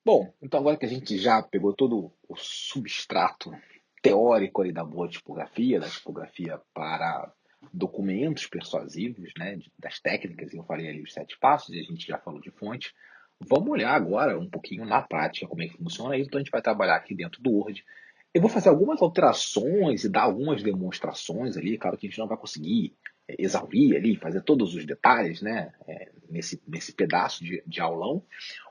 Bom, então agora que a gente já pegou todo o substrato teórico aí da tipografia para documentos persuasivos, né, das técnicas, eu falei ali os 7 passos e a gente já falou de fonte, vamos olhar agora um pouquinho na prática como é que funciona isso. Então a gente vai trabalhar aqui dentro do Word. Eu vou fazer algumas alterações e dar algumas demonstrações ali. Claro que a gente não vai conseguir exaurir ali, fazer todos os detalhes, né, nesse pedaço de aulão,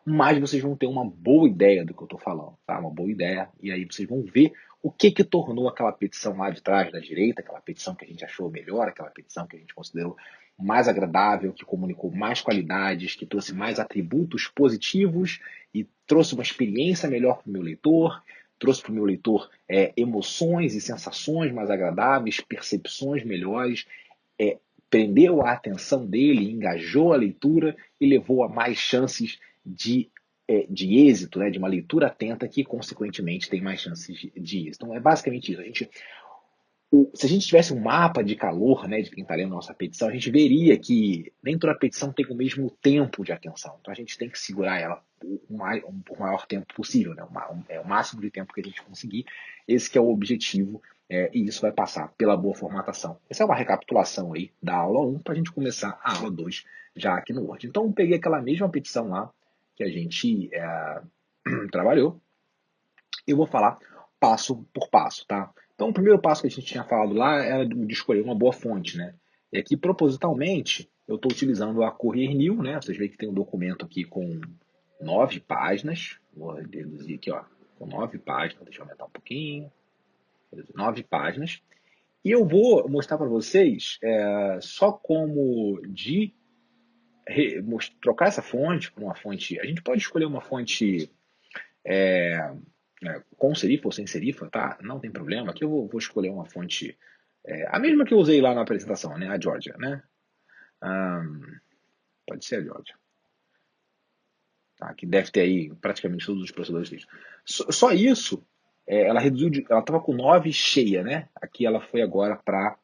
mas vocês vão ter uma boa ideia do que eu estou falando, tá? Uma boa ideia, e aí vocês vão ver o que tornou aquela petição lá de trás da direita, aquela petição que a gente achou melhor, aquela petição que a gente considerou mais agradável, que comunicou mais qualidades, que trouxe mais atributos positivos e trouxe uma experiência melhor para o meu leitor, trouxe para o meu leitor emoções e sensações mais agradáveis, percepções melhores, é, prendeu a atenção dele, engajou a leitura e levou a mais chances de êxito, né, de uma leitura atenta que, consequentemente, tem mais chances de êxito. Então, é basicamente isso. Se a gente tivesse um mapa de calor, né, de quem está lendo a nossa petição, a gente veria que nem toda petição tem o mesmo tempo de atenção. Então, a gente tem que segurar ela por maior tempo possível, né, o máximo de tempo que a gente conseguir. Esse que é o objetivo, e isso vai passar pela boa formatação. Essa é uma recapitulação aí da aula 1 para a gente começar a aula 2 já aqui no Word. Então, eu peguei aquela mesma petição lá que a gente trabalhou. Eu vou falar passo por passo, tá? Então, o primeiro passo que a gente tinha falado lá era de escolher uma boa fonte, né? E aqui, propositalmente, eu estou utilizando a Courier New, né? Vocês veem que tem um documento aqui com 9 páginas. Vou reduzir aqui, ó, com 9 páginas. Deixa eu aumentar um pouquinho. 9 páginas. E eu vou mostrar para vocês só como de trocar essa fonte por uma fonte. A gente pode escolher uma fonte com serifa ou sem serifa, tá? Não tem problema. Aqui eu vou escolher uma fonte, a mesma que eu usei lá na apresentação, né? A Georgia, né? Pode ser a Georgia. Tá? Que deve ter aí praticamente todos os processadores de texto. Só isso, ela reduziu, ela estava com 9 cheia, né? Aqui ela foi agora para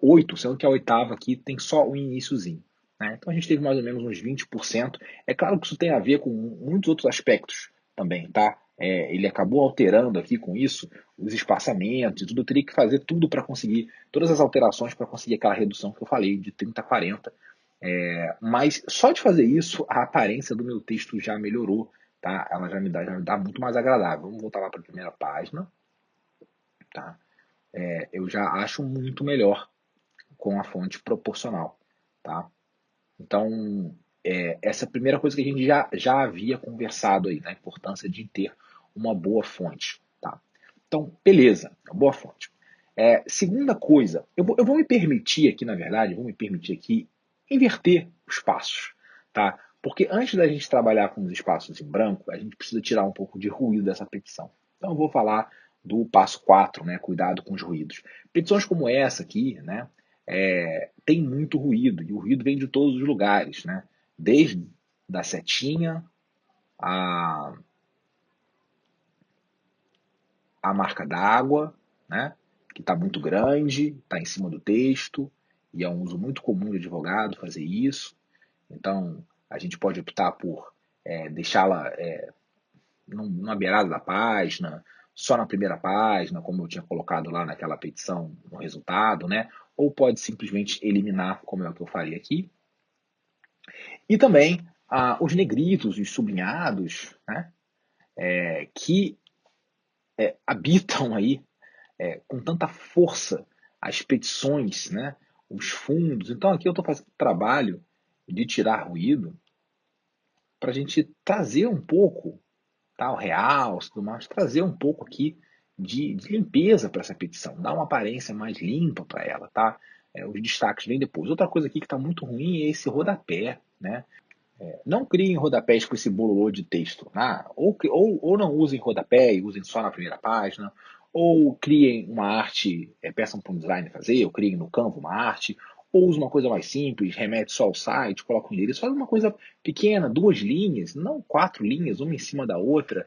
8, sendo que a oitava aqui tem só o iníciozinho. Né? Então a gente teve mais ou menos uns 20%. É claro que isso tem a ver com muitos outros aspectos também, tá? Ele acabou alterando aqui com isso os espaçamentos e tudo. Eu teria que fazer tudo para conseguir, todas as alterações para conseguir aquela redução que eu falei de 30 a 40. Mas só de fazer isso, a aparência do meu texto já melhorou, tá? Ela já me dá muito mais agradável. Vamos voltar lá para a primeira página, tá? Eu já acho muito melhor com a fonte proporcional, tá? Então, essa é a primeira coisa que a gente já havia conversado aí, na importância de ter uma boa fonte, tá? Então, beleza, uma boa fonte. Segunda coisa, eu vou me permitir aqui, na verdade, vou me permitir aqui inverter os passos, tá? Porque antes da gente trabalhar com os espaços em branco, a gente precisa tirar um pouco de ruído dessa petição. Então, eu vou falar do passo 4, né? Cuidado com os ruídos. Petições como essa aqui, né? Tem muito ruído, e o ruído vem de todos os lugares, né? Desde da setinha, a, a marca d'água, né? Que está muito grande, está em cima do texto, e é um uso muito comum de advogado fazer isso. Então, a gente pode optar por deixá-la numa beirada da página, só na primeira página, como eu tinha colocado lá naquela petição no resultado, né? Ou pode simplesmente eliminar, como é o que eu faria aqui. E também os negritos, os sublinhados, né? Que habitam aí com tanta força as petições, né? Os fundos. Então aqui eu estou fazendo trabalho de tirar ruído para a gente trazer um pouco, tá, o real, tudo mais, trazer um pouco aqui de limpeza para essa petição, dar uma aparência mais limpa para ela, tá? Os destaques vêm depois. Outra coisa aqui que está muito ruim é esse rodapé, né? Não criem rodapés com esse bololô de texto, né? Ou não usem rodapé e usem só na primeira página, ou criem uma arte, peçam para um designer fazer, ou criem no Canva uma arte, ou use uma coisa mais simples, remete só ao site, coloca um endereço, faz uma coisa pequena, 2 linhas, não 4 linhas, uma em cima da outra,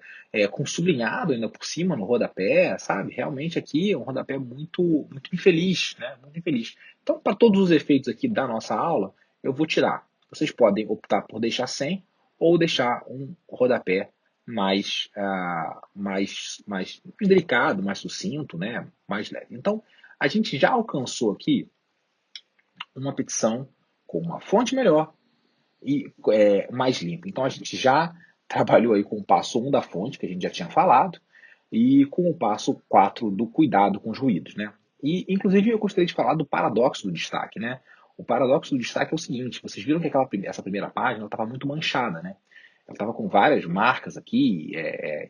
com sublinhado ainda por cima no rodapé, sabe? Realmente aqui é um rodapé muito, muito infeliz, né? Muito infeliz. Então, para todos os efeitos aqui da nossa aula, eu vou tirar. Vocês podem optar por deixar sem ou deixar um rodapé mais delicado, mais sucinto, né? Mais leve. Então, a gente já alcançou aqui uma petição com uma fonte melhor e mais limpa. Então, a gente já trabalhou aí com o passo 1 da fonte, que a gente já tinha falado, e com o passo 4 do cuidado com os ruídos, né? E, inclusive, eu gostaria de falar do paradoxo do destaque, né? O paradoxo do destaque é o seguinte: vocês viram que essa primeira página estava muito manchada, né? Ela estava com várias marcas aqui,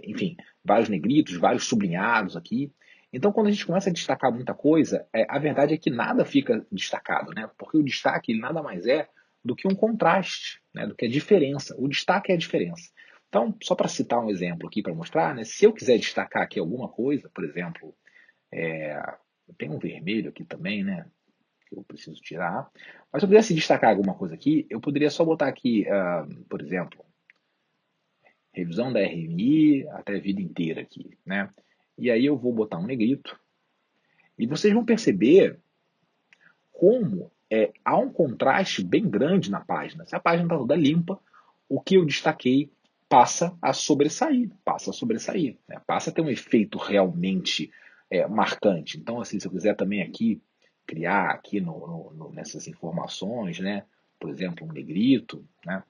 enfim, vários negritos, vários sublinhados aqui. Então, quando a gente começa a destacar muita coisa, a verdade é que nada fica destacado, né? Porque o destaque ele nada mais é do que um contraste, né? Do que a diferença. O destaque é a diferença. Então, só para citar um exemplo aqui para mostrar, né? Se eu quiser destacar aqui alguma coisa, por exemplo, tem um vermelho aqui também, né? Que eu preciso tirar. Mas se eu quisesse destacar alguma coisa aqui, eu poderia só botar aqui, por exemplo, revisão da RMI até a vida inteira aqui, né? E aí eu vou botar um negrito. E vocês vão perceber como há um contraste bem grande na página. Se a página está toda limpa, o que eu destaquei passa a sobressair, né? Passa a ter um efeito realmente marcante. Então, assim, se eu quiser também aqui criar aqui nessas informações, né? Por exemplo, um negrito, né?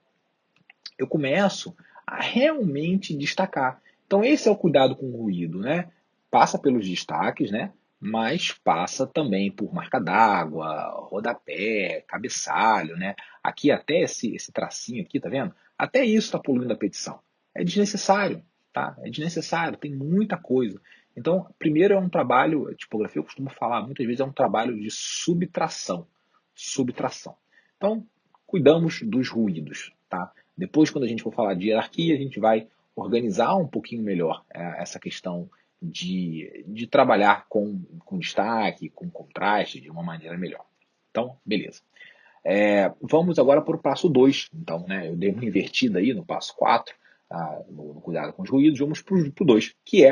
Eu começo a realmente destacar. Então, esse é o cuidado com o ruído, né? Passa pelos destaques, né? Mas passa também por marca d'água, rodapé, cabeçalho, né? Aqui até esse tracinho aqui, tá vendo? Até isso está poluindo a petição. É desnecessário, tá? É desnecessário, tem muita coisa. Então, primeiro é um trabalho, a tipografia eu costumo falar muitas vezes, é um trabalho de subtração. Subtração. Então, cuidamos dos ruídos, tá? Depois, quando a gente for falar de hierarquia, a gente vai organizar um pouquinho melhor essa questão de trabalhar com destaque, com contraste, de uma maneira melhor. Então, beleza. Vamos agora para o passo 2. Então, né, eu dei uma invertida aí no passo 4, no cuidado com os ruídos. Vamos para o 2, que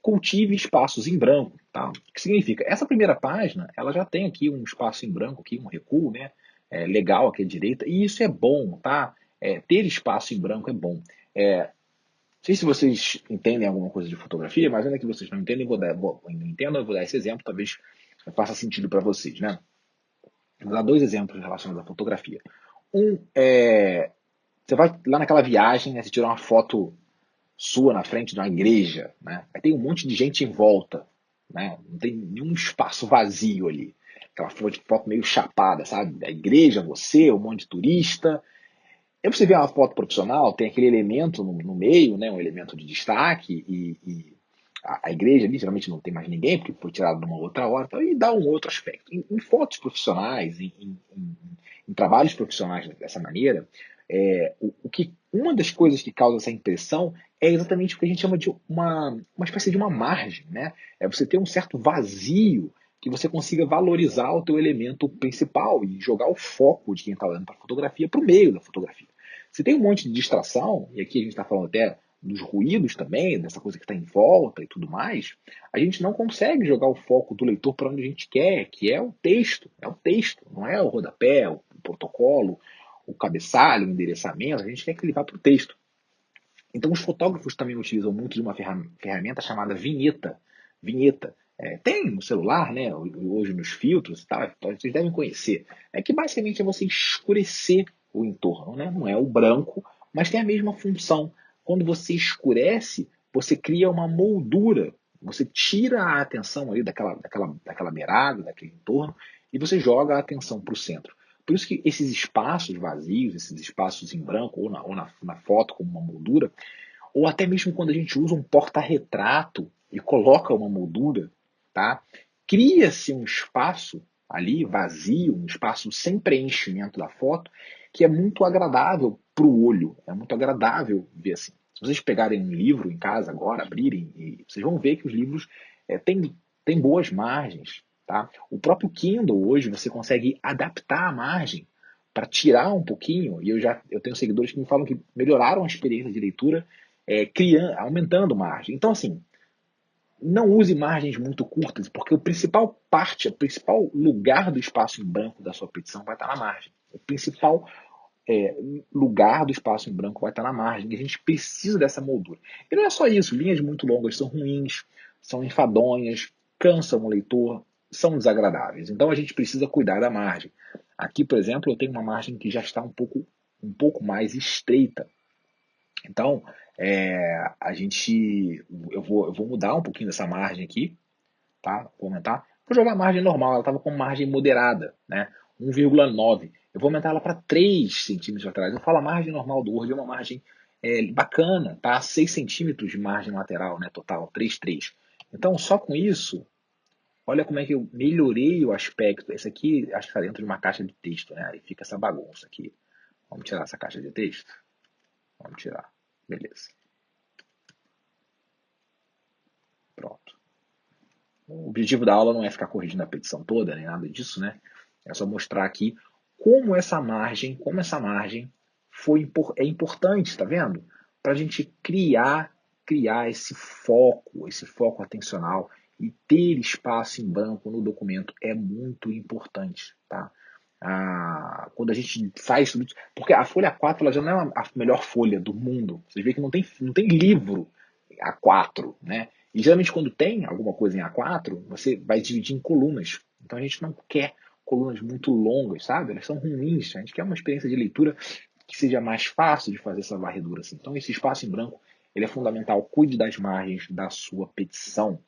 cultive espaços em branco. Tá? O que significa? Essa primeira página ela já tem aqui um espaço em branco, aqui, um recuo, né, legal aqui à direita, e isso é bom. Tá? Ter espaço em branco é bom. Não sei se vocês entendem alguma coisa de fotografia, mas ainda que vocês não entendem, não entendam, eu vou dar esse exemplo, talvez faça sentido para vocês. Né? Vou dar dois exemplos relacionados à fotografia. Você vai lá naquela viagem, né, você tira uma foto sua na frente de uma igreja, né? Aí tem um monte de gente em volta, né? Não tem nenhum espaço vazio ali. Aquela foto meio chapada, sabe? A igreja, você, um monte de turista. Aí você vê uma foto profissional, tem aquele elemento no meio, né? Um elemento de destaque e a igreja ali geralmente não tem mais ninguém, porque foi tirado numa outra hora, então, e dá um outro aspecto. Em fotos profissionais, em trabalhos profissionais dessa maneira, uma das coisas que causa essa impressão é exatamente o que a gente chama de uma espécie de uma margem, né? É você ter um certo vazio que você consiga valorizar o teu elemento principal e jogar o foco de quem está olhando para a fotografia para o meio da fotografia. Se tem um monte de distração, e aqui a gente está falando até dos ruídos também, dessa coisa que está em volta e tudo mais, a gente não consegue jogar o foco do leitor para onde a gente quer, que é o texto. É o texto, não é o rodapé, o protocolo, o cabeçalho, o endereçamento. A gente quer que ele vá para o texto. Então, os fotógrafos também utilizam muito de uma ferramenta chamada vinheta. Vinheta. Tem no celular, né? Hoje nos filtros e tal, vocês devem conhecer. É que basicamente é você escurecer o entorno, né? Não é o branco, mas tem a mesma função. Quando você escurece, você cria uma moldura. Você tira a atenção ali daquela beirada, daquele entorno, e você joga a atenção para o centro. Por isso que esses espaços vazios, esses espaços em branco, ou na foto como uma moldura, ou até mesmo quando a gente usa um porta-retrato e coloca uma moldura, tá? Cria-se um espaço ali vazio, um espaço sem preenchimento da foto, que é muito agradável para o olho, é muito agradável ver assim. Se vocês pegarem um livro em casa agora, abrirem, vocês vão ver que os livros têm boas margens. Tá? O próprio Kindle hoje você consegue adaptar a margem para tirar um pouquinho, e eu tenho seguidores que me falam que melhoraram a experiência de leitura aumentando margem. Então, assim, não use margens muito curtas, porque o principal lugar do espaço em branco da sua petição vai estar na margem. O principal lugar do espaço em branco vai estar na margem. E a gente precisa dessa moldura. E não é só isso. Linhas muito longas são ruins, são enfadonhas, cansam o leitor, são desagradáveis. Então a gente precisa cuidar da margem. Aqui, por exemplo, eu tenho uma margem que já está um pouco mais estreita. Então, eu vou mudar um pouquinho dessa margem aqui, tá? Vou aumentar. Vou jogar a margem normal, ela estava com margem moderada, né? 1,9. Eu vou aumentar ela para 3 centímetros atrás. Eu falo a margem normal do Word é uma margem bacana, tá? 6 centímetros de margem lateral, né? Total, 3,3. Então, só com isso, olha como é que eu melhorei o aspecto. Esse aqui, acho que está dentro de uma caixa de texto, né? Aí fica essa bagunça aqui. Vamos tirar essa caixa de texto? Vamos tirar. Beleza. Pronto. O objetivo da aula não é ficar corrigindo a petição toda, nem nada disso, né? É só mostrar aqui como essa margem é importante, tá vendo? Para a gente criar esse foco atencional e ter espaço em branco no documento é muito importante, tá? Quando a gente faz tudo, porque a folha A4 ela já não é a melhor folha do mundo. Vocês veem que não tem livro A4, né? E geralmente quando tem alguma coisa em A4, você vai dividir em colunas. Então a gente não quer colunas muito longas, sabe? Elas são ruins. A gente quer uma experiência de leitura que seja mais fácil de fazer essa varredura assim. Então esse espaço em branco ele é fundamental. Cuide das margens da sua petição.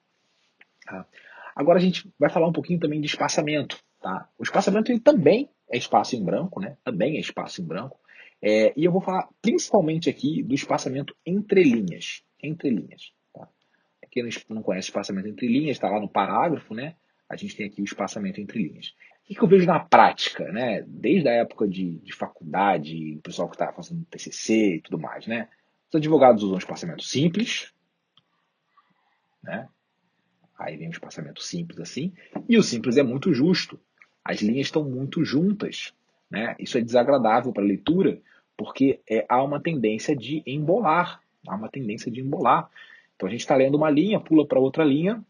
Tá? Agora a gente vai falar um pouquinho também de espaçamento. Tá? O espaçamento ele também é espaço em branco, né? Também é espaço em branco. E eu vou falar principalmente aqui do espaçamento entre linhas. Entre linhas. Tá? Quem não conhece espaçamento entre linhas, está lá no parágrafo, né? A gente tem aqui o espaçamento entre linhas. O que eu vejo na prática, né? Desde a época de faculdade, o pessoal que está fazendo TCC e tudo mais, né? Os advogados usam espaçamento simples, né? Aí vem o espaçamento simples assim. E o simples é muito justo. As linhas estão muito juntas, né? Isso é desagradável para a leitura, porque há uma tendência de embolar. Há uma tendência de embolar. Então a gente está lendo uma linha, pula para outra linha,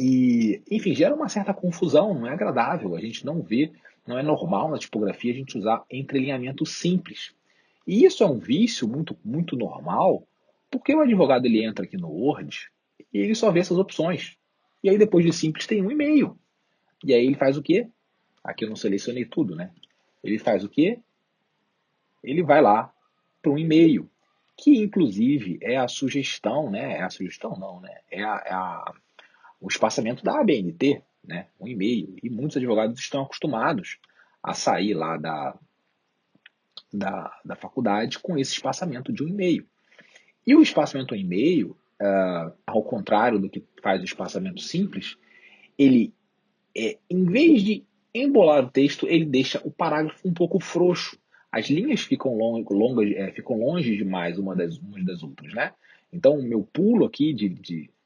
e, enfim, gera uma certa confusão, não é agradável. A gente não vê, não é normal na tipografia a gente usar entrelinhamento simples. E isso é um vício muito, muito normal, porque o advogado ele entra aqui no Word e ele só vê essas opções. E aí depois de simples tem um e-mail. E aí ele faz o quê? Aqui eu não selecionei tudo, né? Ele faz o quê? Ele vai lá para um e-mail, que inclusive é a sugestão, né? É a sugestão não, né? O espaçamento da ABNT, né? Um e-mail. E muitos advogados estão acostumados a sair lá da faculdade com esse espaçamento de um e-mail. E o espaçamento em e-mail, ao contrário do que faz o espaçamento simples, ele, em vez de embolar o texto, ele deixa o parágrafo um pouco frouxo. As linhas ficam ficam longe demais umas das outras, né? Então, o meu pulo aqui,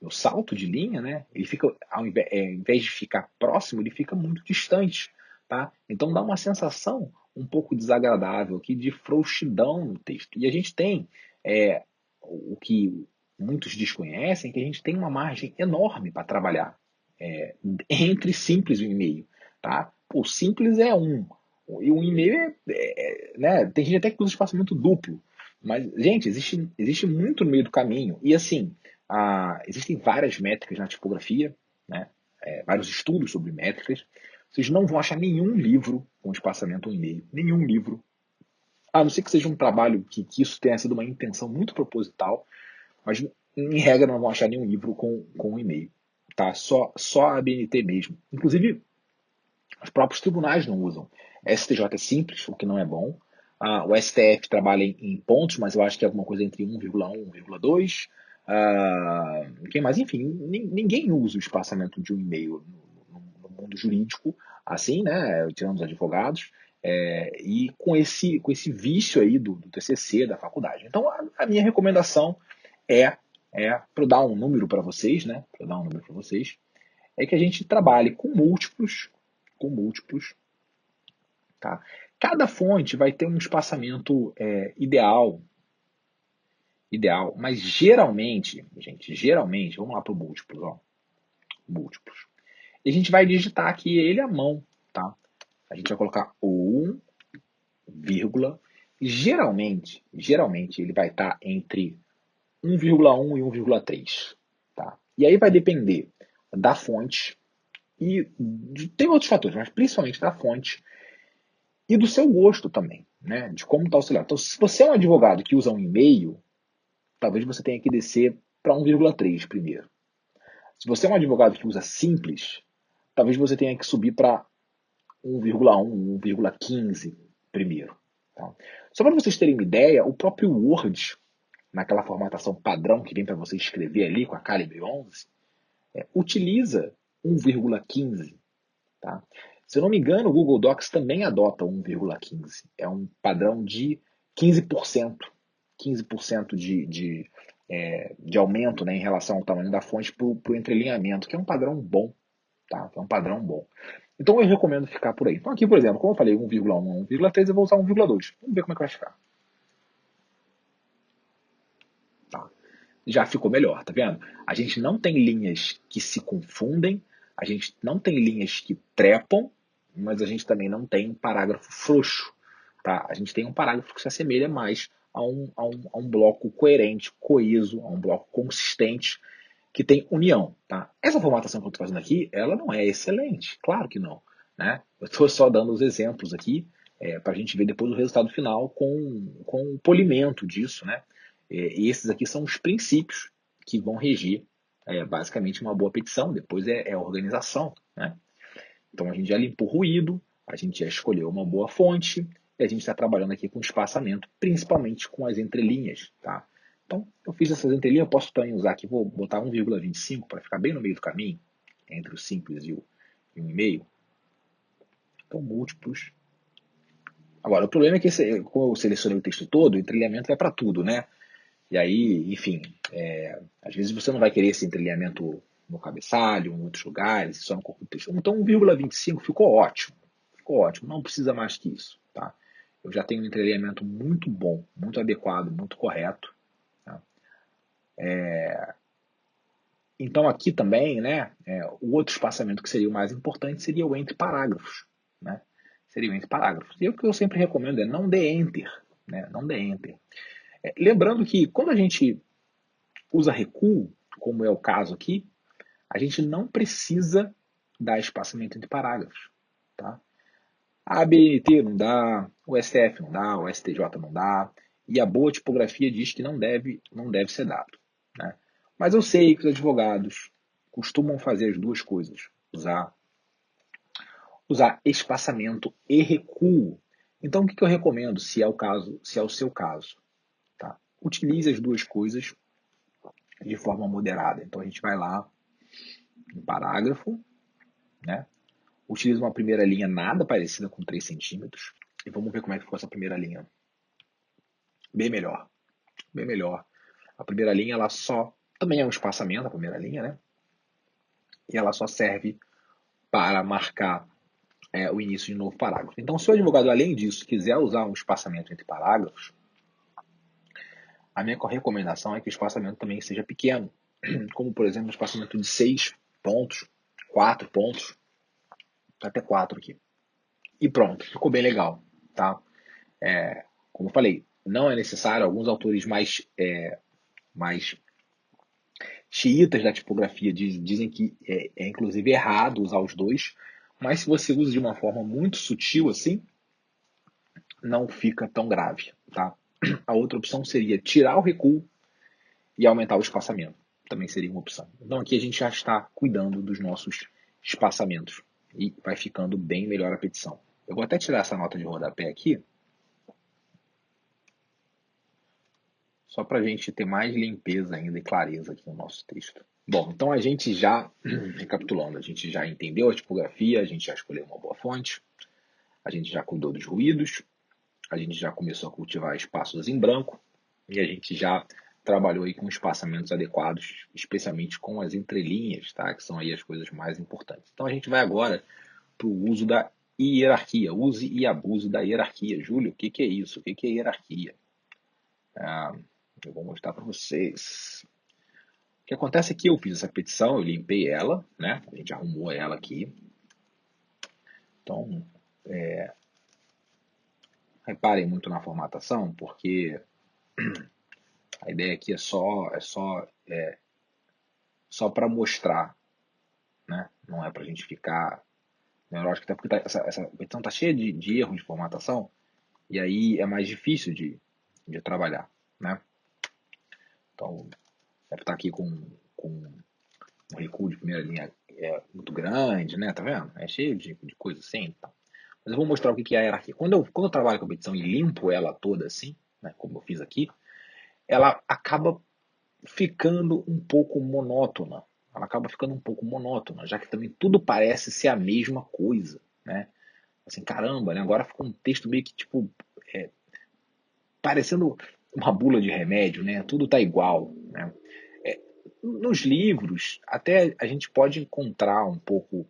meu salto de linha, né? Ele fica, ao invés de ficar próximo, ele fica muito distante, tá? Então, dá uma sensação um pouco desagradável aqui de frouxidão no texto. E a gente tem o que muitos desconhecem, que a gente tem uma margem enorme para trabalhar entre simples e e-mail, tá? O simples é um, e o e-mail né? Tem gente até que usa espaçamento duplo, mas, gente, existe muito no meio do caminho, e assim, existem várias métricas na tipografia, né? Vários estudos sobre métricas. Vocês não vão achar nenhum livro com espaçamento um e-mail, nenhum livro, a não ser que seja um trabalho que isso tenha sido uma intenção muito proposital, mas em regra não vão achar nenhum livro com um e-mail. Tá? Só a ABNT mesmo. Inclusive, os próprios tribunais não usam. STJ é simples, o que não é bom. O STF trabalha em pontos, mas eu acho que é alguma coisa entre 1,1 e 1,2. Quem mais? Enfim, ninguém usa o espaçamento de um e-mail no mundo jurídico, assim, né? Tirando os advogados. E com esse vício aí do TCC, da faculdade. Então, a minha recomendação é, para eu dar um número para vocês, né? Para dar um número para vocês, é que a gente trabalhe com múltiplos, tá? Cada fonte vai ter um espaçamento ideal, mas geralmente, gente, vamos lá para o múltiplos, ó, múltiplos. E a gente vai digitar aqui ele à mão, tá? A gente vai colocar o 1, vírgula. Geralmente ele vai estar entre 1,1 e 1,3. Tá? E aí vai depender da fonte e tem outros fatores, mas principalmente da fonte e do seu gosto também, né? De como está o celular. Então, se você é um advogado que usa um e-mail, talvez você tenha que descer para 1,3 primeiro. Se você é um advogado que usa simples, talvez você tenha que subir para 1,1, 1,15 primeiro. Tá? Só para vocês terem uma ideia, o próprio Word, naquela formatação padrão que vem para você escrever ali com a Calibre 11, utiliza 1,15. Tá? Se eu não me engano, o Google Docs também adota 1,15. É um padrão de 15%. 15% de aumento, né, em relação ao tamanho da fonte para o entrelinhamento, que é um padrão bom. Tá? Que é um padrão bom. Então eu recomendo ficar por aí. Então aqui, por exemplo, como eu falei 1,1 a 1,3, eu vou usar 1,2. Vamos ver como é que vai ficar. Tá? Já ficou melhor, tá vendo? A gente não tem linhas que se confundem, a gente não tem linhas que trepam, mas a gente também não tem um parágrafo frouxo. Tá? A gente tem um parágrafo que se assemelha mais a um bloco coerente, coeso, a um bloco consistente, que tem união. Tá? Essa formatação que eu estou fazendo aqui, ela não é excelente, claro que não. Né? Eu estou só dando os exemplos aqui para a gente ver depois o resultado final com o polimento disso. Né? E esses aqui são os princípios que vão regir basicamente uma boa petição. Depois é a organização. Né? Então a gente já limpou o ruído, a gente já escolheu uma boa fonte e a gente está trabalhando aqui com espaçamento, principalmente com as entrelinhas. Tá? Então eu fiz essas entrelinhas, eu posso também usar aqui, vou botar 1,25 para ficar bem no meio do caminho, entre o simples e o e-mail. Então múltiplos. Agora, o problema é que como eu selecionei o texto todo, o entrelinhamento vai para tudo, né? E aí, enfim, às vezes você não vai querer esse entrelinhamento no cabeçalho, em outros lugares, só no corpo do texto. Então 1,25 ficou ótimo. Ficou ótimo, não precisa mais que isso. Tá? Eu já tenho um entrelinhamento muito bom, muito adequado, muito correto. Tá? Então aqui também, né, o outro espaçamento que seria o mais importante seria o entre parágrafos. Né? Seria o entre parágrafos. E o que eu sempre recomendo é não dê enter. Né? Não dê enter. Lembrando que quando a gente usa recuo, como é o caso aqui, a gente não precisa dar espaçamento entre parágrafos. Tá? A ABNT não dá, o STF não dá, o STJ não dá, e a boa tipografia diz que não deve ser dado. Né? Mas eu sei que os advogados costumam fazer as duas coisas, usar espaçamento e recuo. Então o que eu recomendo, se é o seu caso? Tá? Utilize as duas coisas de forma moderada. Então a gente vai lá em parágrafo, né? Utiliza uma primeira linha nada parecida com 3 centímetros. E vamos ver como é que ficou essa primeira linha. Bem melhor. Bem melhor. A primeira linha, ela só... Também é um espaçamento, a primeira linha, né? E ela só serve para marcar o início de um novo parágrafo. Então, se o advogado, além disso, quiser usar um espaçamento entre parágrafos, a minha recomendação é que o espaçamento também seja pequeno. Como, por exemplo, um espaçamento de 6 pontos, 4 pontos, até 4 aqui. E pronto, ficou bem legal. Tá? Como eu falei, não é necessário, alguns autores mais xiitas da tipografia dizem que é inclusive errado usar os dois, mas se você usa de uma forma muito sutil assim, não fica tão grave. Tá? A outra opção seria tirar o recuo e aumentar o espaçamento. Também seria uma opção. Então aqui a gente já está cuidando dos nossos espaçamentos e vai ficando bem melhor a petição. Eu vou até tirar essa nota de rodapé aqui, só para a gente ter mais limpeza ainda e clareza aqui no nosso texto. Bom, então a gente já, recapitulando, a gente já entendeu a tipografia, a gente já escolheu uma boa fonte, a gente já cuidou dos ruídos, a gente já começou a cultivar espaços em branco e a gente já trabalhou aí com espaçamentos adequados, especialmente com as entrelinhas, tá? Que são aí as coisas mais importantes. Então a gente vai agora para o uso da hierarquia, use e abuse da hierarquia. Júlio, o que é isso? O que é hierarquia? Eu vou mostrar para vocês. O que acontece é que eu fiz essa petição, eu limpei ela, né? A gente arrumou ela aqui. Então, reparem muito na formatação, porque a ideia aqui só para mostrar, né? Não é para a gente ficar neurótico, até porque essa petição está cheia de erros de formatação, e aí é mais difícil de trabalhar, né? Então, deve estar aqui com um recuo de primeira linha muito grande, né? Tá vendo? É cheio de coisa assim. Então. Mas eu vou mostrar o que é a hierarquia. Quando eu trabalho com a petição e limpo ela toda assim, né, como eu fiz aqui, ela acaba ficando um pouco monótona. Ela acaba ficando um pouco monótona, já que também tudo parece ser a mesma coisa, né? Assim, caramba, né? Agora ficou um texto meio que tipo parecendo uma bula de remédio, né? Tudo tá igual, né? É, nos livros, até a gente pode encontrar um pouco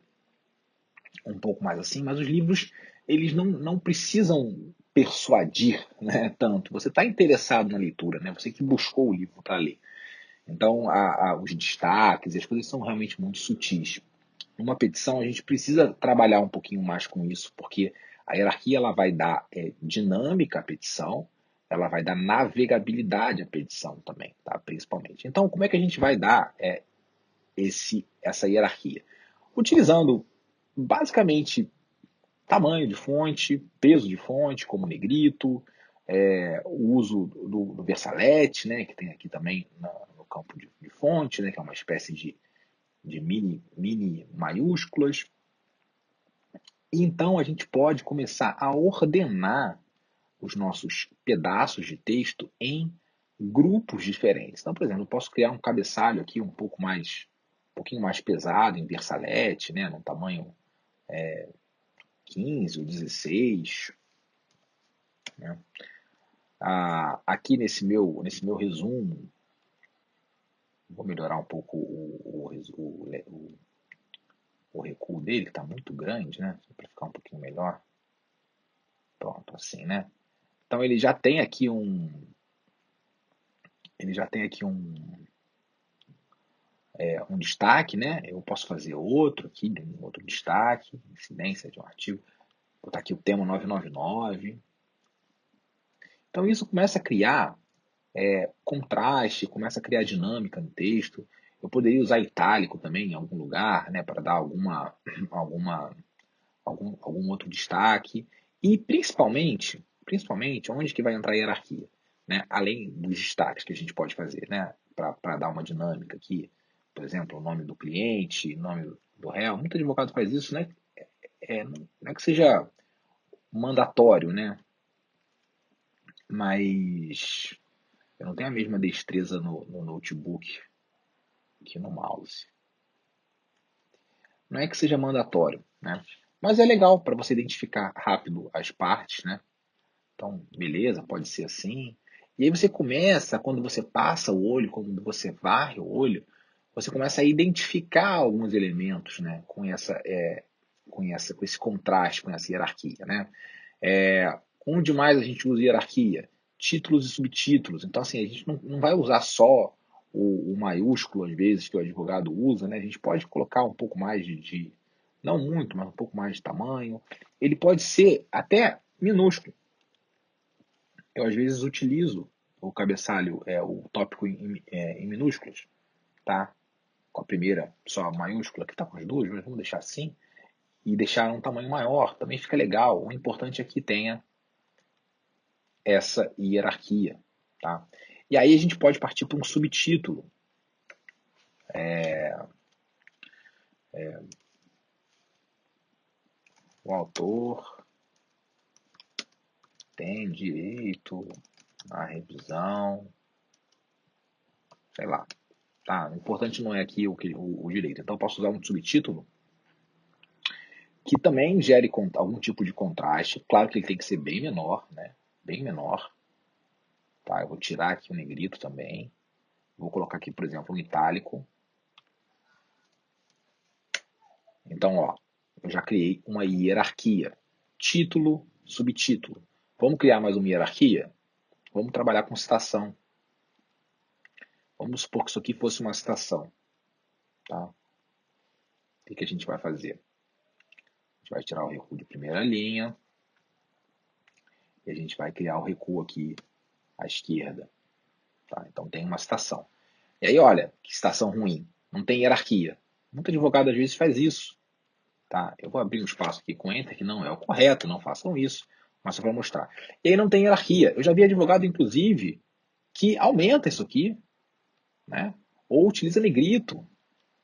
mais assim, mas os livros eles não precisam persuadir, né, tanto. Você está interessado na leitura, né? Você que buscou o livro para ler. Então, os destaques e as coisas são realmente muito sutis. Numa petição, a gente precisa trabalhar um pouquinho mais com isso, porque a hierarquia ela vai dar dinâmica à petição, ela vai dar navegabilidade à petição também, tá? Principalmente. Então, como é que a gente vai dar essa hierarquia? Utilizando basicamente tamanho de fonte, peso de fonte, como negrito, o uso do versalete, né, que tem aqui também no campo de fonte, né, que é uma espécie de mini maiúsculas. E então a gente pode começar a ordenar os nossos pedaços de texto em grupos diferentes. Então, por exemplo, eu posso criar um cabeçalho aqui um pouquinho mais pesado, em versalete, né, num tamanho 15 ou 16. Né? Aqui nesse meu resumo, vou melhorar um pouco o recuo dele, que está muito grande, né? Para ficar um pouquinho melhor. Pronto, assim, né? Então ele já tem aqui um destaque, né? Eu posso fazer outro aqui, um outro destaque, incidência de um artigo. Vou botar aqui o tema 999. Então isso começa a criar contraste, começa a criar dinâmica no texto. Eu poderia usar itálico também em algum lugar, né, para dar alguma, algum outro destaque. E principalmente, onde que vai entrar a hierarquia? Né? Além dos destaques que a gente pode fazer, né, para dar uma dinâmica aqui. Por exemplo, o nome do cliente, o nome do réu. Muito advogado faz isso, né? Não é que seja mandatório, né? Mas eu não tenho a mesma destreza no notebook que no mouse. Não é que seja mandatório, né? Mas é legal para você identificar rápido as partes, né? Então, beleza, pode ser assim. E aí você começa, quando você passa o olho, quando você varre o olho, você começa a identificar alguns elementos, né? Com esse contraste, com essa hierarquia, né? Onde mais a gente usa hierarquia? Títulos e subtítulos. Então, assim, a gente não vai usar só o maiúsculo, às vezes, que o advogado usa, né? A gente pode colocar um pouco mais não muito, mas um pouco mais de tamanho. Ele pode ser até minúsculo. Eu, às vezes, utilizo o cabeçalho, o tópico em minúsculos, tá? Com a primeira só maiúscula, aqui tá com as duas, mas vamos deixar assim. E deixar um tamanho maior, também fica legal. O importante é que tenha essa hierarquia. Tá? E aí a gente pode partir para um subtítulo. O autor tem direito à revisão, sei lá. Tá? O importante não é aqui o direito. Então eu posso usar um subtítulo que também gere algum tipo de contraste. Claro que ele tem que ser bem menor, né? Bem menor. Tá? Eu vou tirar aqui o negrito também. Vou colocar aqui, por exemplo, um itálico. Então, ó, eu já criei uma hierarquia. Título, subtítulo. Vamos criar mais uma hierarquia? Vamos trabalhar com citação. Vamos supor que isso aqui fosse uma citação. Tá? O que a gente vai fazer? A gente vai tirar o recuo de primeira linha. E a gente vai criar o recuo aqui à esquerda. Tá? Então tem uma citação. E aí, olha, que citação ruim. Não tem hierarquia. Muito advogado às vezes faz isso. Tá? Eu vou abrir um espaço aqui com Enter, que não é o correto, não façam isso, mas só para mostrar. E aí não tem hierarquia. Eu já vi advogado, inclusive, que aumenta isso aqui, né? Ou utiliza negrito,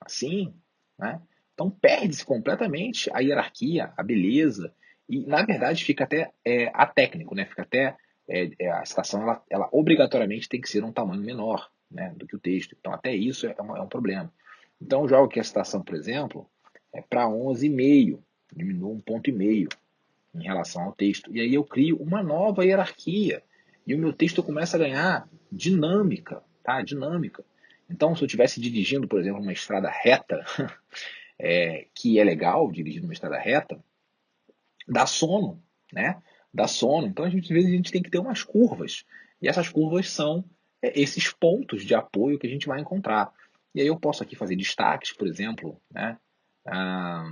assim, né? Então perde-se completamente a hierarquia, a beleza, e na verdade fica até atécnico, né? Fica até a citação ela obrigatoriamente tem que ser um tamanho menor, né, do que o texto. Então até isso é um problema. Então eu jogo aqui a citação, por exemplo, para 11,5, diminuo 1,5 em relação ao texto. E aí eu crio uma nova hierarquia. E o meu texto começa a ganhar dinâmica, tá? Dinâmica. Então, se eu estivesse dirigindo, por exemplo, uma estrada reta, que é legal dirigir uma estrada reta, dá sono, né? Dá sono. Então, às vezes, a gente tem que ter umas curvas. E essas curvas são esses pontos de apoio que a gente vai encontrar. E aí eu posso aqui fazer destaques, por exemplo, né? Ah,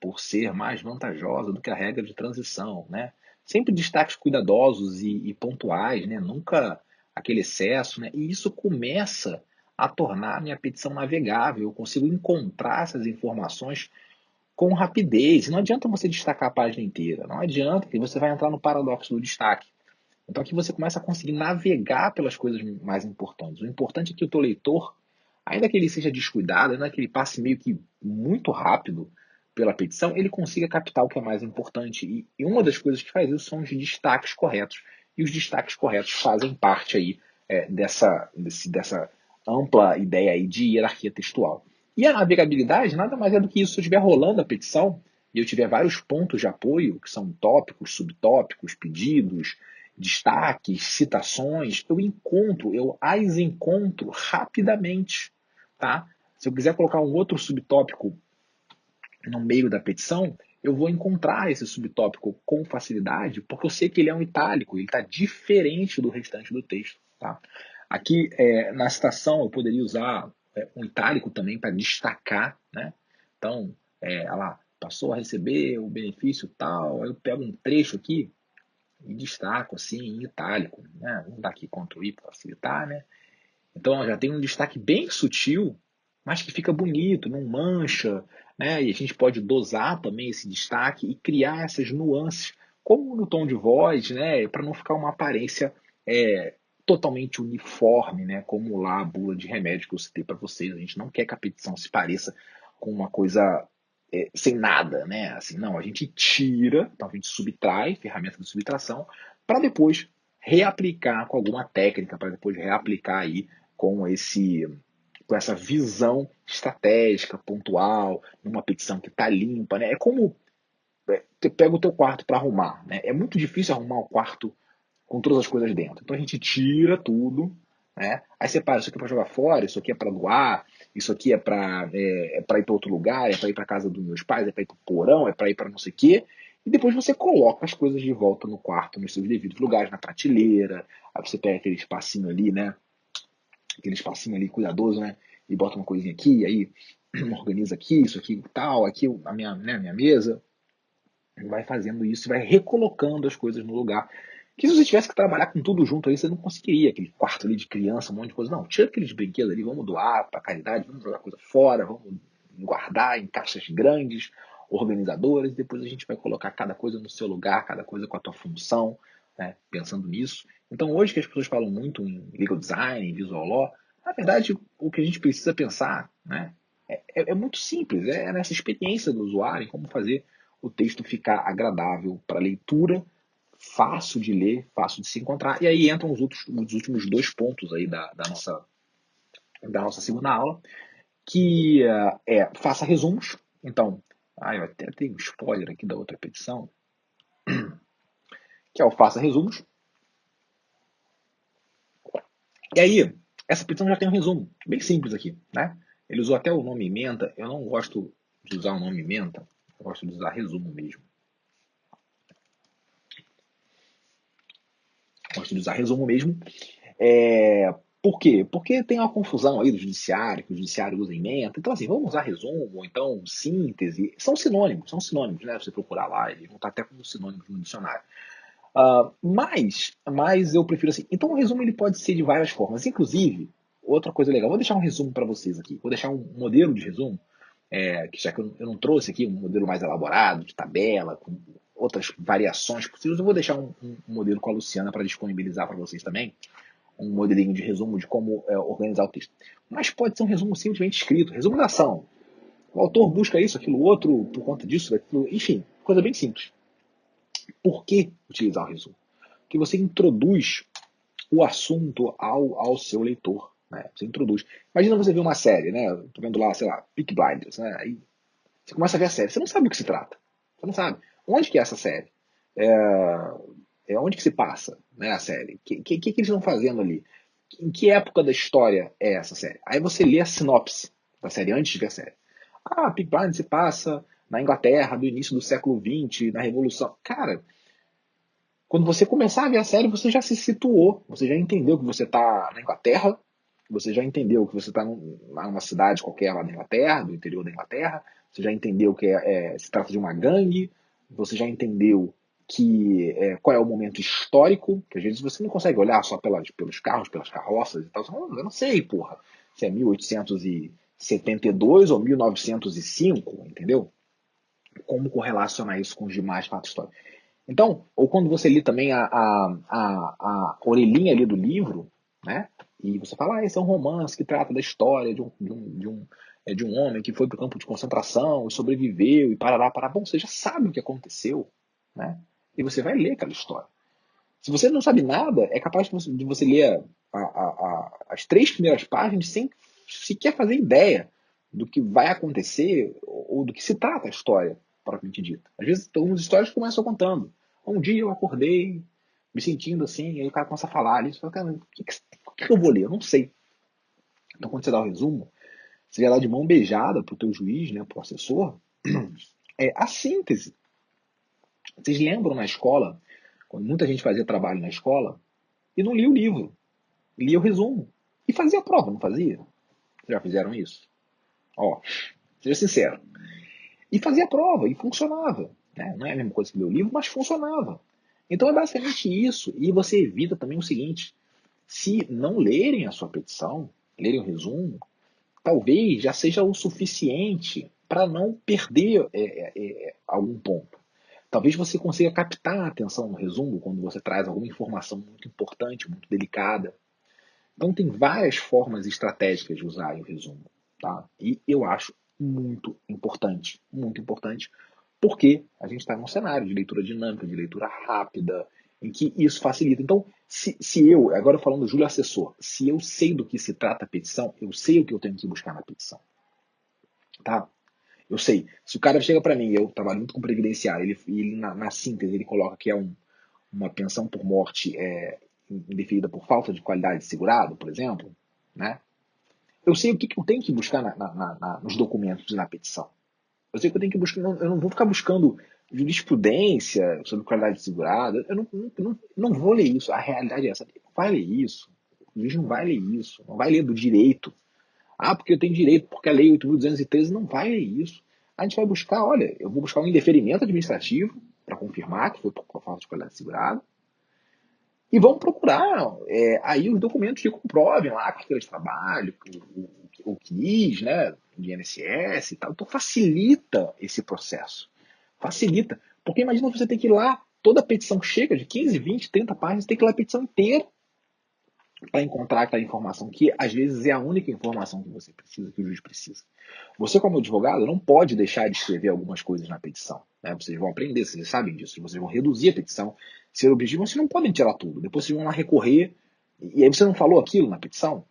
por ser mais vantajosa do que a regra de transição, né? Sempre destaques cuidadosos e pontuais, né? Nunca aquele excesso, né? E isso começa a tornar a minha petição navegável. Eu consigo encontrar essas informações com rapidez. Não adianta você destacar a página inteira. Não adianta que você vai entrar no paradoxo do destaque. Então aqui você começa a conseguir navegar pelas coisas mais importantes. O importante é que o teu leitor, ainda que ele seja descuidado, ainda que ele passe meio que muito rápido pela petição, ele consiga captar o que é mais importante. E uma das coisas que faz isso são os destaques corretos. E os destaques corretos fazem parte aí dessa ampla ideia aí de hierarquia textual. E a navegabilidade nada mais é do que isso. Se eu estiver rolando a petição e eu tiver vários pontos de apoio, que são tópicos, subtópicos, pedidos, destaques, citações, eu as encontro rapidamente, tá? Se eu quiser colocar um outro subtópico no meio da petição, eu vou encontrar esse subtópico com facilidade, porque eu sei que ele é um itálico, ele está diferente do restante do texto, tá? Aqui, na citação, eu poderia usar um itálico também para destacar, né? Então, ela passou a receber o benefício tal, aí eu pego um trecho aqui, e destaco assim em itálico, né? Vamos dar aqui Ctrl I para facilitar, né? Então já tem um destaque bem sutil, mas que fica bonito, não mancha, né? E a gente pode dosar também esse destaque e criar essas nuances, como no tom de voz, né? Para não ficar uma aparência totalmente uniforme, né? Como lá a bula de remédio que eu citei para vocês. A gente não quer que a petição se pareça com uma coisa sem nada, né? Assim, não, a gente tira, então a gente subtrai, ferramenta de subtração, para depois reaplicar com alguma técnica, para depois reaplicar aí com essa visão estratégica, pontual, numa petição que está limpa, né? É como você pega o teu quarto para arrumar, né? É muito difícil arrumar o quarto com todas as coisas dentro. Então a gente tira tudo, né? Aí separa, isso aqui é para jogar fora, isso aqui é para doar, isso aqui é para ir para outro lugar, é para ir para casa dos meus pais, é para ir para o porão, é para ir para não sei o quê. E depois você coloca as coisas de volta no quarto, nos seus devidos lugares, na prateleira. Aí você pega aquele espacinho ali, né? Aquele espacinho ali cuidadoso, né? E bota uma coisinha aqui, aí organiza aqui, isso aqui tal, aqui a minha mesa. Vai fazendo isso e vai recolocando as coisas no lugar. Que se você tivesse que trabalhar com tudo junto aí, você não conseguiria. Aquele quarto ali de criança, um monte de coisa. Não, tira aqueles brinquedos ali, vamos doar para caridade, vamos jogar coisa fora, vamos guardar em caixas grandes, organizadoras, e depois a gente vai colocar cada coisa no seu lugar, cada coisa com a tua função, né, pensando nisso. Então hoje que as pessoas falam muito em legal design, em visual law, na verdade o que a gente precisa pensar, né, é muito simples, é nessa experiência do usuário, em como fazer o texto ficar agradável para leitura, fácil de ler, fácil de se encontrar. E aí entram os últimos dois pontos aí da nossa segunda aula, que faça resumos. Então, eu até tenho um spoiler aqui da outra petição, que é o faça resumos. E aí, essa petição já tem um resumo, bem simples aqui, né? Ele usou até o nome ementa, eu não gosto de usar o nome ementa, eu gosto de usar resumo mesmo. Gosto de usar resumo mesmo. Por quê? Porque tem uma confusão aí do judiciário, que o judiciário usa ementa. Então, assim, vamos usar resumo, ou então síntese. São sinônimos, né? Se você procurar lá, eles vão estar até como sinônimos no dicionário. Mas eu prefiro assim. Então o resumo ele pode ser de várias formas. Inclusive, outra coisa legal, vou deixar um resumo para vocês aqui. Vou deixar um modelo de resumo, que já que eu não trouxe aqui um modelo mais elaborado, de tabela, com outras variações possíveis, eu vou deixar um modelo com a Luciana para disponibilizar para vocês também. Um modelinho de resumo de como organizar o texto. Mas pode ser um resumo simplesmente escrito, resumo da ação. O autor busca isso, aquilo, outro, por conta disso, daquilo, enfim, coisa bem simples. Por que utilizar o resumo? Porque você introduz o assunto ao seu leitor. Né? Você introduz. Imagina você ver uma série, né? Tô vendo lá, sei lá, Peaky Blinders, né? Aí você começa a ver a série, você não sabe do que se trata. Você não sabe. Onde que é essa série? Onde que se passa, né, a série? O que eles estão fazendo ali? Em que época da história é essa série? Aí você lê a sinopse da série antes de ver a série. Peaky Blinders se passa na Inglaterra do início do século XX, na Revolução. Cara, quando você começar a ver a série, você já se situou, você já entendeu que você está na Inglaterra, você já entendeu que você está numa cidade qualquer lá da Inglaterra, do interior da Inglaterra, você já entendeu que se trata de uma gangue, você já entendeu qual é o momento histórico, que às vezes você não consegue olhar só pelos carros, pelas carroças e tal. Eu não sei, porra, se é 1872 ou 1905, entendeu? Como correlacionar isso com os demais fatos históricos. Então, ou quando você lê também a orelhinha ali do livro, né? E você fala, esse é um romance que trata da história de um homem que foi para o campo de concentração e sobreviveu e parará, parará. Bom, você já sabe o que aconteceu, né? E você vai ler aquela história. Se você não sabe nada, é capaz de você ler as 3 primeiras páginas sem sequer fazer ideia do que vai acontecer ou do que se trata a história, propriamente dita. Às vezes, algumas histórias começam contando. Um dia eu acordei me sentindo assim, e aí o cara começa a falar ali, você fala, cara, o que eu vou ler? Eu não sei. Então, quando você dá o resumo, você já dá de mão beijada pro teu juiz, né, pro assessor, a síntese. Vocês lembram na escola, quando muita gente fazia trabalho na escola, e não lia o livro, lia o resumo. E fazia a prova, não fazia? Já fizeram isso? Ó, seja sincero. E fazia a prova, e funcionava. Né? Não é a mesma coisa que ler o livro, mas funcionava. Então é basicamente isso. E você evita também o seguinte: se não lerem a sua petição, lerem o resumo, talvez já seja o suficiente para não perder algum ponto. Talvez você consiga captar a atenção no resumo quando você traz alguma informação muito importante, muito delicada. Então tem várias formas estratégicas de usar o resumo. Tá? E eu acho muito importante, porque a gente está num cenário de leitura dinâmica, de leitura rápida, em que isso facilita. Então, se eu, agora falando do Júlio Assessor, se eu sei do que se trata a petição, eu sei o que eu tenho que buscar na petição. Tá? Eu sei. Se o cara chega para mim, eu trabalho muito com previdenciário, ele na síntese ele coloca que é uma pensão por morte indeferida por falta de qualidade de segurado, por exemplo, né? Eu sei o que eu tenho que buscar nos documentos e na petição. Eu sei que eu tenho que buscar, eu não vou ficar buscando jurisprudência sobre qualidade de segurado. Eu não vou ler isso. A realidade é essa. Não vai ler isso. O juiz não vai ler isso. Não vai ler do direito. Porque eu tenho direito, porque a lei 8.213 não vai ler isso. A gente vai buscar, olha, eu vou buscar um indeferimento administrativo para confirmar que foi por falta de qualidade de segurado. E vamos procurar aí os documentos que comprovem lá a carteira de trabalho, o CNIS, né, o INSS e tal. Então facilita esse processo. Facilita. Porque imagina você ter que ir lá, toda a petição chega de 15, 20, 30 páginas, tem que ler a petição inteira para encontrar aquela informação que às vezes é a única informação que você precisa, que o juiz precisa. Você, como advogado, não pode deixar de escrever algumas coisas na petição. Né? Vocês vão aprender, vocês sabem disso. Vocês vão reduzir a petição. Ser objetivo, mas vocês não podem tirar tudo. Depois vocês vão lá recorrer. E aí você não falou aquilo na petição.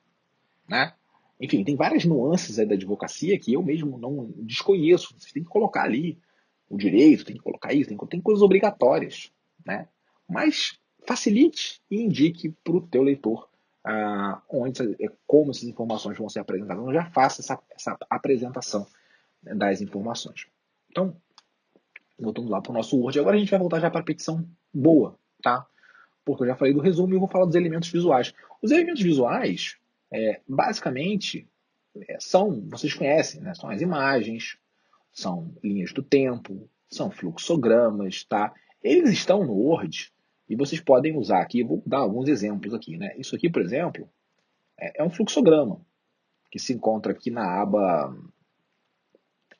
Né? Enfim, tem várias nuances aí da advocacia que eu mesmo não desconheço. Vocês têm que colocar ali o direito, tem que colocar isso, tem coisas obrigatórias. Né? Mas facilite e indique para o teu leitor como essas informações vão ser apresentadas. Então já faça essa apresentação, né, das informações. Então, voltamos lá para o nosso Word. Agora a gente vai voltar já para a petição boa, tá? Porque eu já falei do resumo e eu vou falar dos elementos visuais. Os elementos visuais, basicamente, vocês conhecem, né? São as imagens, são linhas do tempo, são fluxogramas, tá? Eles estão no Word E vocês podem usar aqui, vou dar alguns exemplos aqui, né? Isso aqui, por exemplo, é um fluxograma que se encontra aqui na aba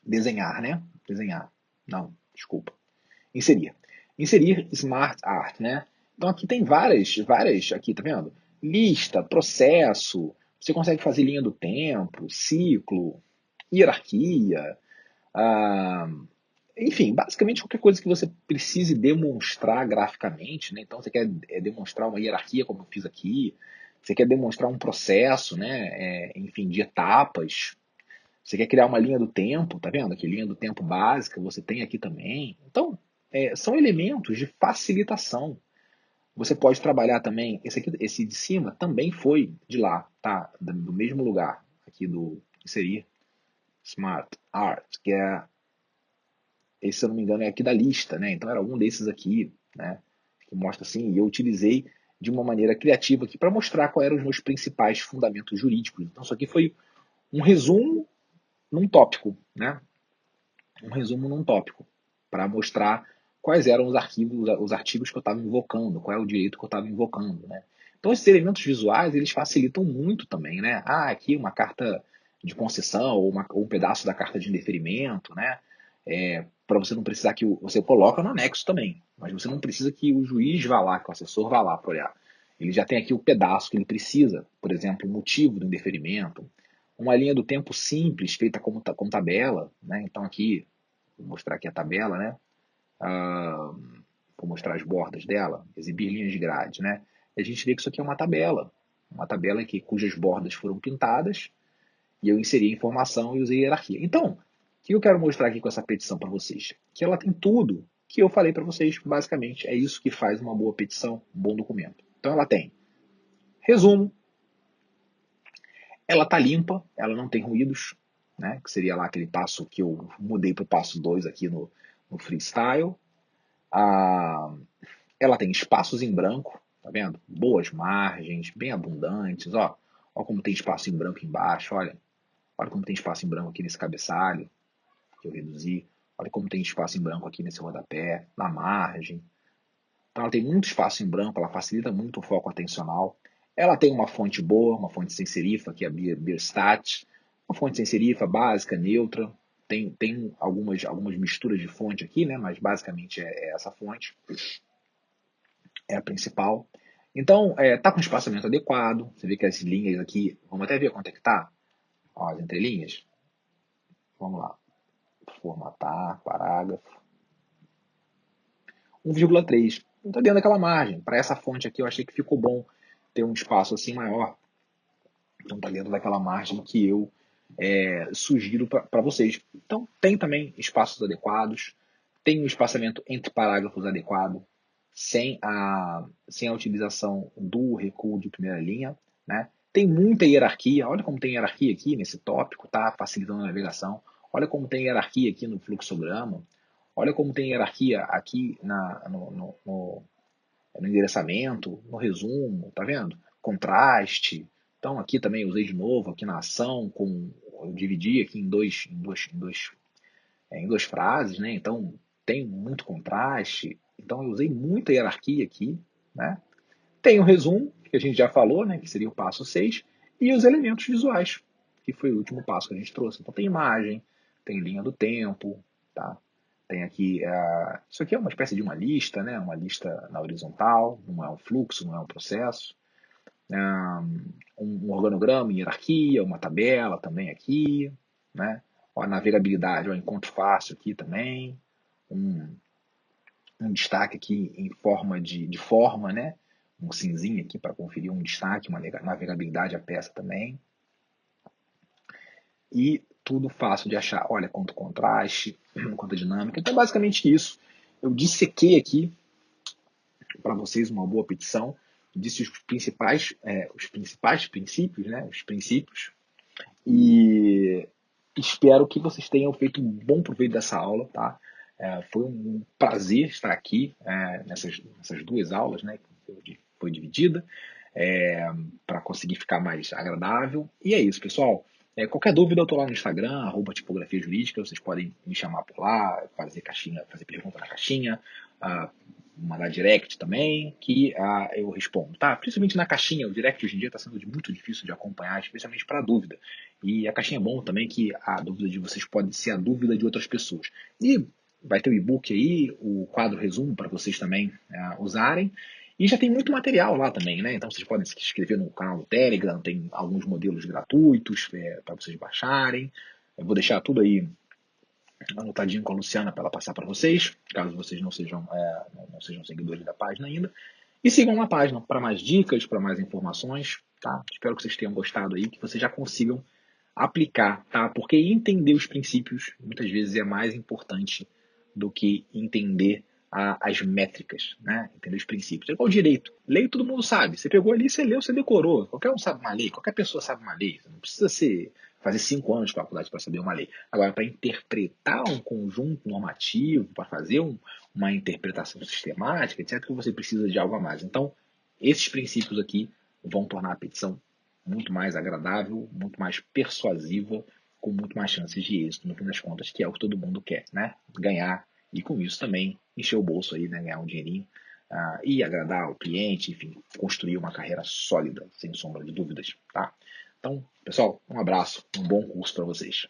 desenhar, né? Desenhar. Não, desculpa. Inserir. Inserir Smart Art, né? Então aqui tem várias aqui, tá vendo? Lista, processo, você consegue fazer linha do tempo, ciclo, hierarquia, ah, enfim, basicamente qualquer coisa que você precise demonstrar graficamente, né? Então você quer demonstrar uma hierarquia, como eu fiz aqui, você quer demonstrar um processo, né? Enfim, de etapas. Você quer criar uma linha do tempo, tá vendo? Que linha do tempo básica você tem aqui também. Então, são elementos de facilitação. Você pode trabalhar também, esse de cima também foi de lá, tá? Do mesmo lugar, aqui do inserir Smart Art, que esse, se eu não me engano, é aqui da lista, né? Então era um desses aqui, né? Que mostra assim, e eu utilizei de uma maneira criativa aqui para mostrar quais eram os meus principais fundamentos jurídicos. Então isso aqui foi um resumo num tópico, né? Um resumo num tópico, para mostrar quais eram os artigos que eu estava invocando, qual é o direito que eu estava invocando, né? Então esses elementos visuais, eles facilitam muito também, né? Ah, aqui uma carta de concessão, ou um pedaço da carta de indeferimento, né? Para você não precisar que você coloca no anexo também, mas você não precisa que o juiz vá lá, que o assessor vá lá para olhar. Ele já tem aqui o pedaço que ele precisa, por exemplo, o motivo do indeferimento, uma linha do tempo simples, feita como tabela, né? Então aqui, vou mostrar aqui a tabela, né? Ah, vou mostrar as bordas dela, exibir linhas de grade, né? E a gente vê que isso aqui é uma tabela aqui, cujas bordas foram pintadas, e eu inseri a informação e usei hierarquia. Então, o que eu quero mostrar aqui com essa petição para vocês? Que ela tem tudo que eu falei para vocês, basicamente. É isso que faz uma boa petição, um bom documento. Então ela tem resumo, ela tá limpa, ela não tem ruídos, né? Que seria lá aquele passo que eu mudei para o passo 2 aqui no freestyle. Ah, ela tem espaços em branco, tá vendo? Boas margens, bem abundantes, ó. Ó como tem espaço em branco embaixo, olha. Olha como tem espaço em branco aqui nesse cabeçalho, que eu reduzi. Olha como tem espaço em branco aqui nesse rodapé, na margem. Então ela tem muito espaço em branco, ela facilita muito o foco atencional. Ela tem uma fonte boa, uma fonte sem serifa, que é a Bierstat. Uma fonte sem serifa, básica, neutra. Tem algumas misturas de fonte aqui, né? Mas basicamente é essa fonte. É a principal. Então, tá com espaçamento adequado. Você vê que as linhas aqui, vamos até ver quanto é que tá. Ó, as entrelinhas. Vamos lá. Formatar, parágrafo. 1,3. Não está dentro daquela margem. Para essa fonte aqui eu achei que ficou bom ter um espaço assim maior. Então está dentro daquela margem que eu sugiro para vocês. Então tem também espaços adequados, tem um espaçamento entre parágrafos adequado, sem a utilização do recuo de primeira linha, né? Tem muita hierarquia, olha como tem hierarquia aqui nesse tópico, tá facilitando a navegação. Olha como tem hierarquia aqui no fluxograma. Olha como tem hierarquia aqui no endereçamento, no resumo, tá vendo? Contraste. Então aqui também usei de novo, aqui na ação, eu dividi aqui em duas frases, né? Então tem muito contraste. Então eu usei muita hierarquia aqui, né? Tem o resumo, que a gente já falou, né? Que seria o passo 6 e os elementos visuais, que foi o último passo que a gente trouxe. Então tem imagem, tem linha do tempo, tá? Tem aqui, isso aqui é uma espécie de uma lista, né? Uma lista na horizontal, não é um fluxo, não é um processo. Um organograma em hierarquia, uma tabela também aqui, né? A navegabilidade, o encontro fácil aqui também, um, um destaque aqui em forma de forma, né? Um cinzinho aqui para conferir um destaque, uma navegabilidade à peça também. E tudo fácil de achar. Olha quanto contraste, quanto dinâmica. Então, basicamente isso. Eu dissequei aqui para vocês uma boa petição. Disse os principais princípios, né? Os princípios. E espero que vocês tenham feito um bom proveito dessa aula, tá? Foi um prazer estar aqui nessas duas aulas, né? Que foi dividida, para conseguir ficar mais agradável. E é isso, pessoal. Qualquer dúvida, eu estou lá no Instagram, @tipografia jurídica. Vocês podem me chamar por lá, fazer pergunta na caixinha, mandar direct também, que eu respondo, tá? Principalmente na caixinha, o direct hoje em dia está sendo muito difícil de acompanhar, especialmente para dúvida. E a caixinha é bom também que a dúvida de vocês pode ser a dúvida de outras pessoas. E vai ter o e-book aí, o quadro resumo para vocês também usarem. E já tem muito material lá também, né? Então vocês podem se inscrever no canal do Telegram, tem alguns modelos gratuitos para vocês baixarem. Eu vou deixar tudo aí anotadinho com a Luciana para ela passar para vocês, caso vocês não sejam seguidores da página ainda. E sigam a página para mais dicas, para mais informações, tá? Espero que vocês tenham gostado aí, que vocês já consigam aplicar, tá? Porque entender os princípios muitas vezes é mais importante do que entender as métricas, né? Entender os princípios. É igual direito. Lei todo mundo sabe. Você pegou ali, você leu, você decorou. Qualquer um sabe uma lei, qualquer pessoa sabe uma lei. Você não precisa fazer 5 anos de faculdade para saber uma lei. Agora, para interpretar um conjunto normativo, para fazer uma interpretação sistemática, etc., você precisa de algo a mais. Então, esses princípios aqui vão tornar a petição muito mais agradável, muito mais persuasiva, com muito mais chances de êxito, no fim das contas, que é o que todo mundo quer, né? Ganhar e com isso também encher o bolso aí, né? Ganhar um dinheirinho e agradar o cliente, enfim, construir uma carreira sólida, sem sombra de dúvidas, tá? Então, pessoal, um abraço, um bom curso para vocês.